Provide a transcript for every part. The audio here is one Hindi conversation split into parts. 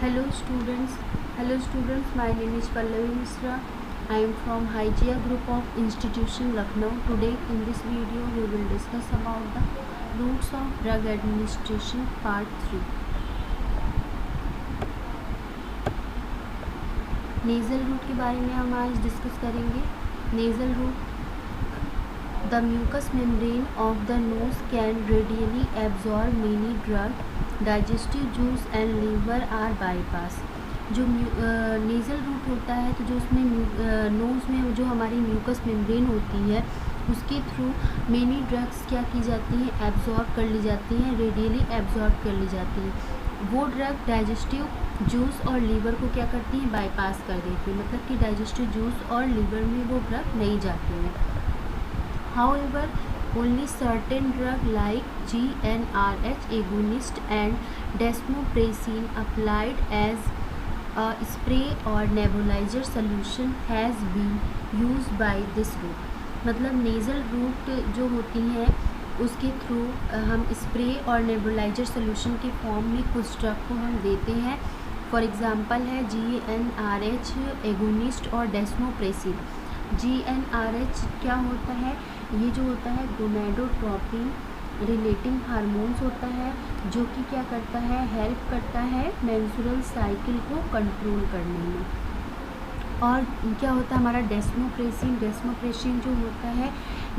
Hello students, my name is Pallavi Misra. I am from Hygia Group of Institution Lucknow. Today in this video we will discuss about the routes of drug administration part 3. Nasal route के बारे में हम आज डिस्कस करेंगे. Nasal route, the mucous membrane of the nose can readily absorb many drugs. Digestive juice and liver are bypassed. जो नेज़ल रूट होता है तो जो उसमें नोज़ में जो हमारी म्यूकस मेम्ब्रेन होती है उसके थ्रू मेनी ड्रग्स क्या की जाती हैं, एब्जॉर्ब कर ली जाती हैं, रेडियली एब्जॉर्ब कर ली जाती हैं. वो ड्रग डाइजेस्टिव जूस और लीवर को क्या करती हैं, बाईपास कर देती है. मतलब कि डाइजेस्टिव जूस और लीवर में वो ड्रग नहीं जाती हैं. However, only certain drugs like GnRH agonist and desmopressin applied as a spray or nebulizer solution has been used by this route. मतलब नेज़ल रूट जो होती हैं उसके थ्रू हम स्प्रे और नेबुलाइजर सोल्यूशन के फॉर्म में कुछ ड्रग को हम देते हैं. फॉर एग्ज़ाम्पल है GnRH एगोनिस्ट और डेस्मोप्रेसिन. GnRH क्या होता है, ये जो होता है गोनेडोट्रोपिन रिलेटिंग हार्मोन्स होता है जो कि क्या करता है, हेल्प करता है मेंस्ट्रुअल साइकिल को कंट्रोल करने में. और क्या होता है हमारा डेस्मोप्रेसिन जो होता है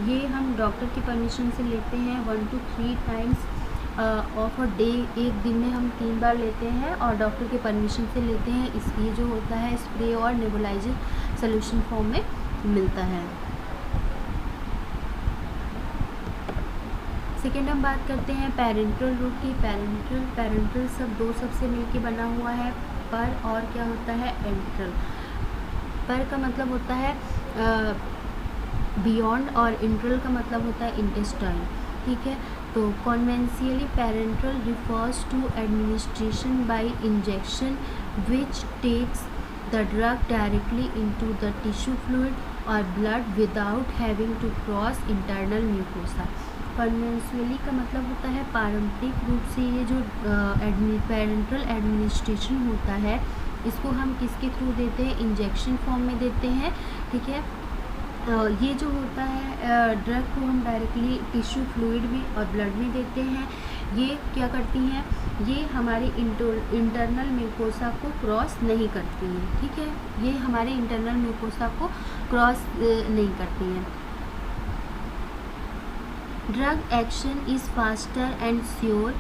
ये हम डॉक्टर की परमिशन से लेते हैं 1 to 3 times of a day. एक दिन में हम 3 बार लेते हैं और डॉक्टर के परमिशन से लेते हैं. इसलिए जो होता है स्प्रे और नेबुलाइजर सोल्यूशन फॉर्म में मिलता है. सेकेंड हम बात करते हैं पैरेंट्रल रूट की. पैरेंट्रल सब दो सब से मिलके बना हुआ है, पर और क्या होता है एंट्रल. पर का मतलब होता है बियॉन्ड और इंट्रल का मतलब होता है इंटेस्टाइन. ठीक है, तो conventionally parenteral refers to administration by injection which takes the drug directly into the tissue fluid or blood without having to cross internal mucosa. Conventionally का मतलब होता है पारंपरिक रूप से ये जो पैरेंट्रल एडमिनिस्ट्रेशन होता है इसको हम किसके थ्रू देते हैं, इंजेक्शन फॉर्म में देते हैं. ठीक है, ये जो होता है ड्रग को हम डायरेक्टली टिश्यू फ्लूइड में और ब्लड में देते हैं. ये क्या करती हैं, ये हमारे इंटरनल म्यूकोसा को क्रॉस नहीं करती हैं. ठीक है, ये हमारे इंटरनल म्यूकोसा को क्रॉस नहीं करती हैं. Drug action is faster and sure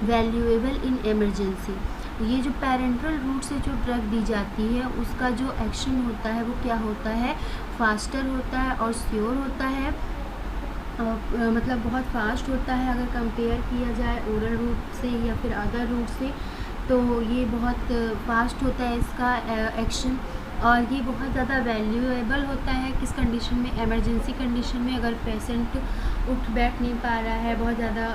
valuable in emergency. ये जो पैरेंट्रल रूट से जो ड्रग दी जाती है उसका जो एक्शन होता है वो क्या होता है, फास्टर होता है और श्योर होता है. मतलब बहुत फास्ट होता है अगर कंपेयर किया जाए ओरल रूट से या फिर अदर रूट से, तो ये बहुत फास्ट होता है इसका एक्शन. और ये बहुत ज़्यादा वैल्यूएबल होता है किस कंडीशन में, इमरजेंसी कंडीशन में. अगर पेशेंट उठ बैठ नहीं पा रहा है, बहुत ज़्यादा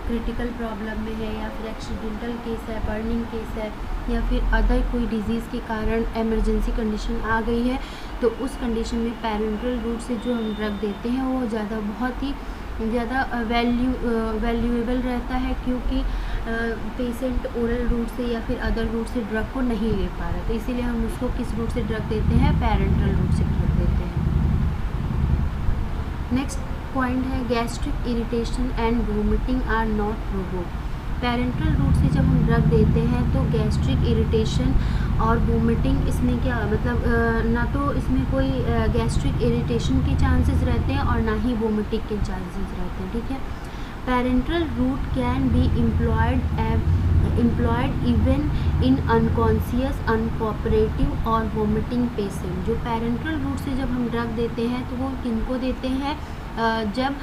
क्रिटिकल प्रॉब्लम में है, या फिर एक्सीडेंटल केस है, बर्निंग केस है, या फिर अदर कोई डिजीज़ के कारण इमरजेंसी कंडीशन आ गई है, तो उस कंडीशन में पैरेंट्रल रूट से जो हम ड्रग देते हैं वो बहुत ही ज़्यादा वैल्यूएबल रहता है, क्योंकि पेशेंट ओरल रूट से या फिर अदर रूट से ड्रग को नहीं ले पा रहा. तो इसीलिए हम उसको किस रूट से ड्रग देते हैं, पैरेंट्रल रूट से ड्रग देते हैं. नेक्स्ट पॉइंट है gastric irritation and vomiting are not provoked. Parenteral route से जब हम ड्रग देते हैं तो गैस्ट्रिक इरिटेशन और वोमिटिंग इसमें क्या मतलब ना तो इसमें कोई गैस्ट्रिक इरिटेशन के चांसेस रहते हैं और ना ही वोमिटिंग के चांसेस रहते हैं. ठीक है, parenteral route can be employed even in unconscious, uncooperative और वोमिटिंग पेशेंट. जो पैरेंट्रल रूट से जब हम ड्रग देते हैं तो वो किनको देते हैं, जब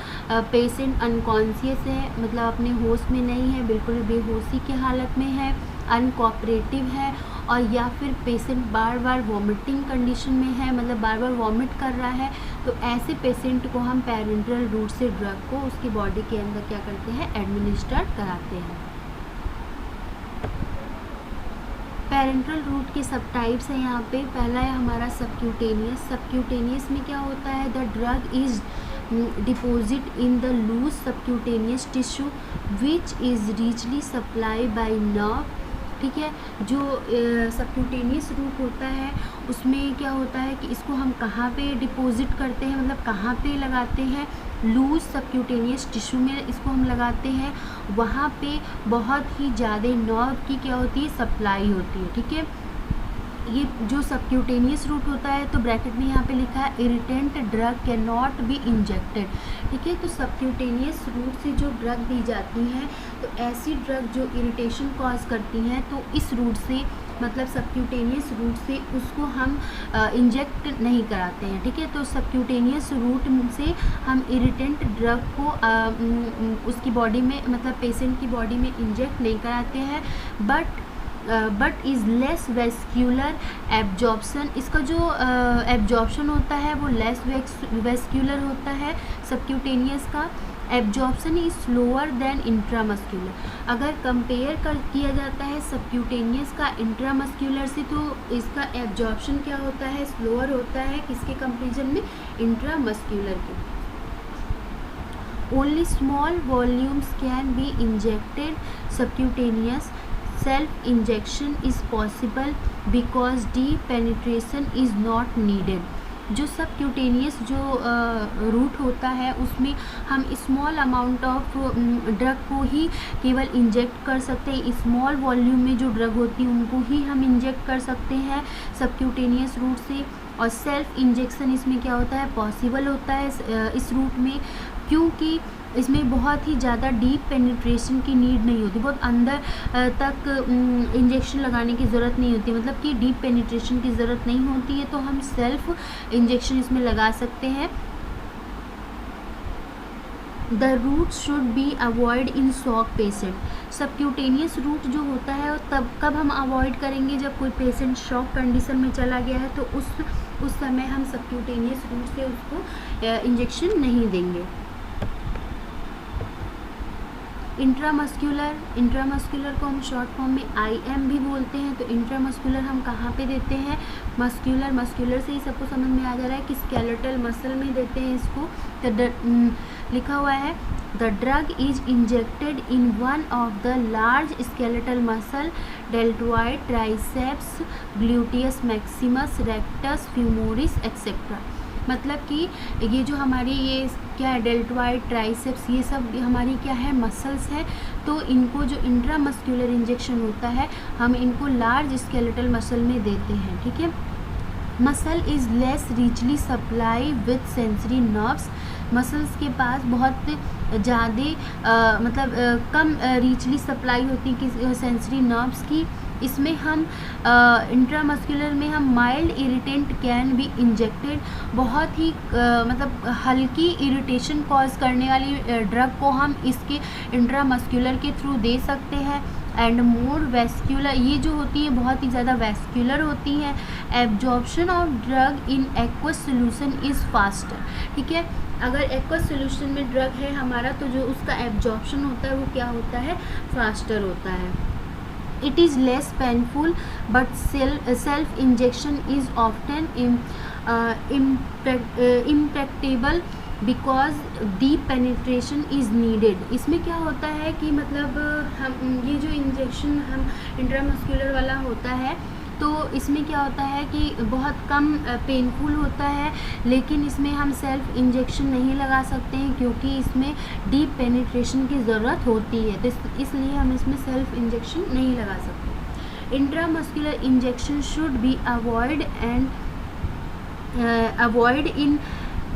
पेशेंट अनकॉन्शियस है, मतलब अपने होश में नहीं है, बिल्कुल बेहोशी की हालत में है, अनकोऑपरेटिव है, और या फिर पेशेंट बार बार वॉमिटिंग कंडीशन में है, मतलब बार बार वॉमिट कर रहा है, तो ऐसे पेशेंट को हम पैरेंट्रल रूट से ड्रग को उसकी बॉडी के अंदर क्या करते हैं, एडमिनिस्टर कराते हैं. पैरेंट्रल रूट के सब टाइप्स हैं यहाँ पे. पहला है हमारा सबक्यूटेनियस. सबक्यूटेनियस में क्या होता है, the drug is deposit in the loose subcutaneous tissue which is richly supplied by nerve ठीक है। जो सबक्यूटेनियस रूट होता है उसमें क्या होता है कि इसको हम कहाँ पे डिपॉजिट करते हैं, मतलब कहाँ पे लगाते हैं, लूज सबक्यूटेनियस टिश्यू में इसको हम लगाते हैं, वहाँ पे बहुत ही ज़्यादा नर्व की क्या होती है, सप्लाई होती है, ठीक है। ये जो सबक्यूटेनियस रूट होता है, तो ब्रैकेट में यहाँ पे लिखा है irritant drug can not be injected, ठीक है। तो सबक्यूटेनियस रूट से जो ड्रग दी जाती हैं, तो ऐसी ड्रग जो इरिटेशन कॉज करती हैं, तो इस रूट से मतलब सबक्यूटेनियस रूट से उसको हम इंजेक्ट नहीं कराते हैं, ठीक है। तो सबक्यूटेनियस रूट से हम इरिटेंट ड्रग को उसकी बॉडी में, मतलब पेशेंट की बॉडी में इंजेक्ट नहीं कराते हैं, but is less vascular absorption, इसका जो एब्जॉर्प्शन होता है वो लेस वेस्क्यूलर होता है सबक्यूटेनियस का, absorption is slower then intramuscular. अगर कंपेयर किया जाता है सबक्यूटेनियस का इंट्रामस्क्यूलर से, तो इसका एब्जॉर्प्शन क्या होता है, स्लोअर होता है, किसके कंपेरिजन में, इंट्रामस्क्यूलर के। Only small volumes can be injected subcutaneous, self injection is possible because deep penetration is not needed. जो सबक्यूटेनियस जो रूट होता है उसमें हम स्मॉल अमाउंट ऑफ ड्रग को ही केवल इंजेक्ट कर सकते हैं, स्मॉल वॉल्यूम में जो ड्रग होती है उनको ही हम इंजेक्ट कर सकते हैं सबक्यूटेनियस रूट से, और सेल्फ इंजेक्शन इसमें क्या होता है, पॉसिबल होता है इस रूट में, क्योंकि इसमें बहुत ही ज़्यादा डीप पेनिट्रेशन की नीड नहीं होती, बहुत अंदर तक इंजेक्शन लगाने की ज़रूरत नहीं होती, मतलब कि डीप पेनिट्रेशन की ज़रूरत नहीं होती है, तो हम सेल्फ इंजेक्शन इसमें लगा सकते हैं। The route should be avoid in shock patient. Subcutaneous route जो होता है वो तब कब हम अवॉइड करेंगे, जब कोई पेशेंट शॉक कंडीशन में चला गया है, तो उस समय हम सबक्यूटेनियस रूट से उसको इंजेक्शन नहीं देंगे। इंट्रामस्कुलर को हम शॉर्ट फॉर्म में IM भी बोलते हैं। तो इंट्रामस्कुलर हम कहाँ पे देते हैं, मस्कुलर से ही सबको समझ में आ जा रहा है कि स्केलेटल मसल में देते हैं इसको। तो लिखा हुआ है the drug is injected in one of the large skeletal muscle, deltoid, triceps, gluteus maximus, rectus, femoris etcetera. मतलब कि ये जो हमारी ये क्या है, डेल्टोइड, ट्राइसेप्स, ये सब हमारी क्या है, मसल्स है। तो इनको जो इंट्रामस्कुलर इंजेक्शन होता है हम इनको लार्ज स्केलेटल मसल में देते हैं, ठीक है। Muscle is less richly supply with sensory nerves. Muscles के पास बहुत ज़्यादा कम रिचली सप्लाई होती है कि सेंसरी नर्व्स की। इसमें हम इंट्रामस्कुलर में हम mild irritant can be injected, बहुत ही हल्की इरिटेशन कॉज करने वाली ड्रग को हम इसके इंट्रामस्कुलर के थ्रू दे सकते हैं। एंड मोर वेस्क्यूलर, ये जो होती है बहुत ही ज़्यादा वेस्क्यूलर होती हैं। Absorption of drug in aqueous solution is faster, ठीक है। अगर एक्वस सोल्यूशन में ड्रग है हमारा, तो जो उसका एब्जॉर्प्शन होता है वो क्या होता है, फास्टर होता है। It is less painful, but self injection is often impracticable because deep penetration is needed। इसमें क्या होता है कि हम ये जो इंजेक्शन हम इंट्रामस्कुलर वाला होता है, तो इसमें क्या होता है कि बहुत कम पेनफुल होता है, लेकिन इसमें हम सेल्फ इंजेक्शन नहीं लगा सकते हैं क्योंकि इसमें डीप पेनिट्रेशन की ज़रूरत होती है, तो इसलिए हम इसमें सेल्फ इंजेक्शन नहीं लगा सकते। Intramuscular injection should be avoid in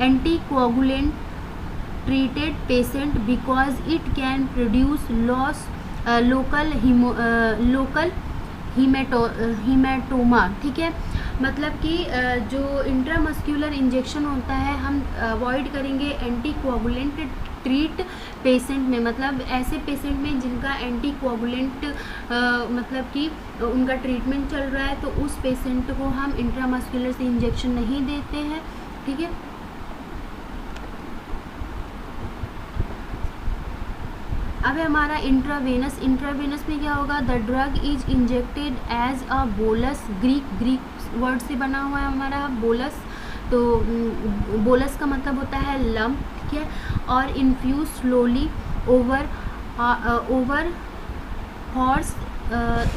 anticoagulant treated patient because it can produce local haematoma, ठीक है। मतलब कि जो इंट्रामस्कुलर इंजेक्शन होता है हम अवॉइड करेंगे एंटीकोगुलेंट ट्रीट पेशेंट में, मतलब ऐसे पेशेंट में जिनका एंटीकोगुलेंट कि उनका ट्रीटमेंट चल रहा है, तो उस पेशेंट को हम इंट्रामस्कुलर से इंजेक्शन नहीं देते हैं, ठीक है। अब हमारा इंट्रावेनस में क्या होगा, the drug is injected as a bolus. Greek word से बना हुआ है हमारा बोलस। तो बोलस का मतलब होता है लम्प, ठीक है। और infuse slowly over hours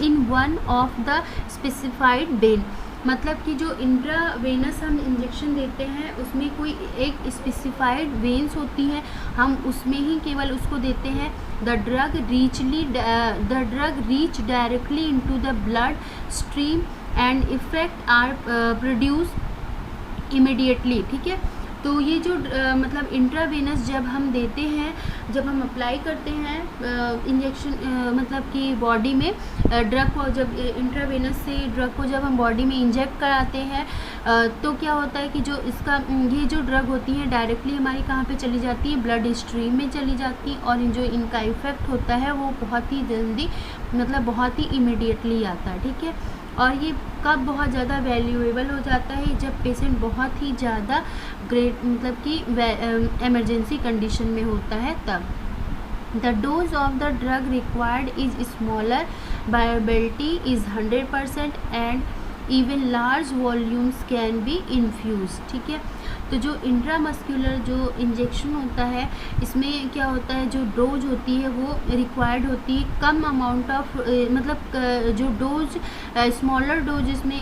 in one of the specified vein, मतलब कि जो इंट्रावेनस हम इंजेक्शन देते हैं उसमें कोई एक स्पेसिफाइड वेन्स होती हैं, हम उसमें ही केवल उसको देते हैं। The drug reach directly into the blood stream and effect are produce immediately, ठीक है। तो ये जो मतलब इंट्रावेनस जब हम देते हैं, जब हम अप्लाई करते हैं इंजेक्शन, मतलब कि बॉडी में ड्रग को, जब इंट्रावेनस से ड्रग को जब हम बॉडी में इंजेक्ट कराते हैं तो क्या होता है कि जो इसका ये जो ड्रग होती है डायरेक्टली हमारी कहाँ पे चली जाती है, ब्लड स्ट्रीम में चली जाती है, और जो इनका इफ़ेक्ट होता है वो बहुत ही जल्दी, मतलब बहुत ही इमीडिएटली आता है, ठीक है। और ये कब बहुत ज़्यादा वैल्यूएबल हो जाता है, जब पेशेंट बहुत ही ज़्यादा ग्रेट, मतलब कि इमरजेंसी कंडीशन में होता है तब। The dose of the drug required is smaller, viability is 100% and even large volumes can be infused, ठीक है। तो जो इंट्रामस्कुलर जो इंजेक्शन होता है इसमें क्या होता है, जो डोज होती है वो रिक्वायर्ड होती है, कम अमाउंट ऑफ, मतलब जो डोज स्मॉलर डोज इसमें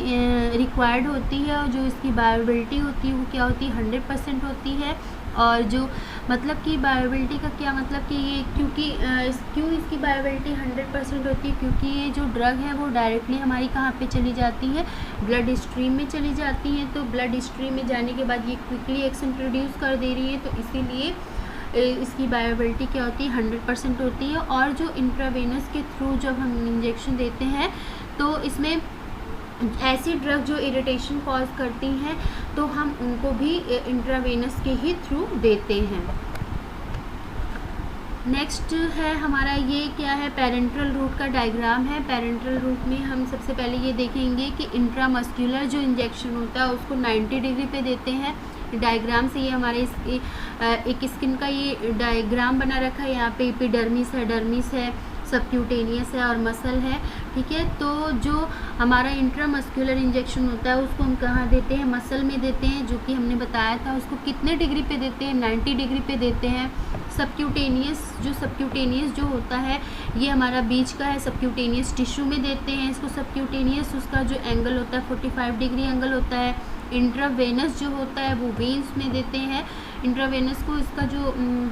रिक्वायर्ड होती है, और जो इसकी बायोबिलिटी होती है वो क्या होती है, 100% होती है। और जो मतलब कि बायोबिलिटी का क्या मतलब कि ये, क्योंकि क्यों इसकी बायोबिलिटी 100% होती है, क्योंकि ये जो ड्रग है वो डायरेक्टली हमारी कहाँ पे चली जाती है, ब्लड स्ट्रीम में चली जाती है। तो ब्लड स्ट्रीम में जाने के बाद ये क्विकली एक्शन प्रोड्यूस कर दे रही है, तो इसीलिए इसकी बायोबिलिटी क्या होती है, 100% होती है। और जो इंट्रावेनस के थ्रू जब हम इंजेक्शन देते हैं तो इसमें ऐसी ड्रग जो इरिटेशन कॉज करती हैं तो हम उनको भी इंट्रावेनस के ही थ्रू देते हैं। नेक्स्ट है हमारा, ये क्या है, पेरेंट्रल रूट का डायग्राम है। पेरेंट्रल रूट में हम सबसे पहले ये देखेंगे कि इंट्रामस्कुलर जो इंजेक्शन होता है उसको 90 डिग्री पे देते हैं। डायग्राम से ये हमारे एक स्किन का ये डायग्राम बना रखा है, यहाँ पे एपिडर्मिस है, डर्मिस है, सबक्यूटेनियस है और मसल है, ठीक है। तो जो हमारा इंट्रामस्कुलर इंजेक्शन होता है उसको हम कहाँ देते हैं, मसल में देते हैं, जो कि हमने बताया था। उसको कितने डिग्री पे देते हैं, 90 डिग्री पे देते हैं। सबक्यूटेनियस जो होता है ये हमारा बीच का है, सबक्यूटेनियस टिश्यू में देते हैं इसको। सबक्यूटेनियस उसका जो एंगल होता है 45 डिग्री एंगल होता है। इंट्रावेनस जो होता है वो वेन्स में देते हैं। इंट्रावेनस को इसका जो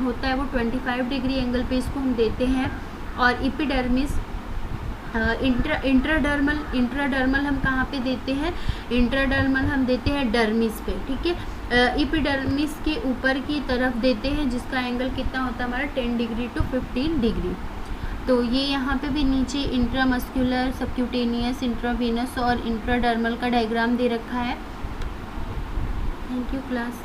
होता है वो 25 डिग्री एंगल पे इसको हम देते हैं। और एपिडर्मिस इंट्राडर्मल हम कहाँ पे देते हैं, इंट्राडर्मल हम देते हैं डर्मिस पे, ठीक है। एपिडर्मिस के ऊपर की तरफ देते हैं, जिसका एंगल कितना होता है हमारा 10 डिग्री टू 15 डिग्री। तो ये यहाँ पे भी नीचे इंट्रामस्कुलर, सबक्यूटेनियस, इंट्रावेनस और इंट्राडर्मल का डायग्राम दे रखा है। Thank you class.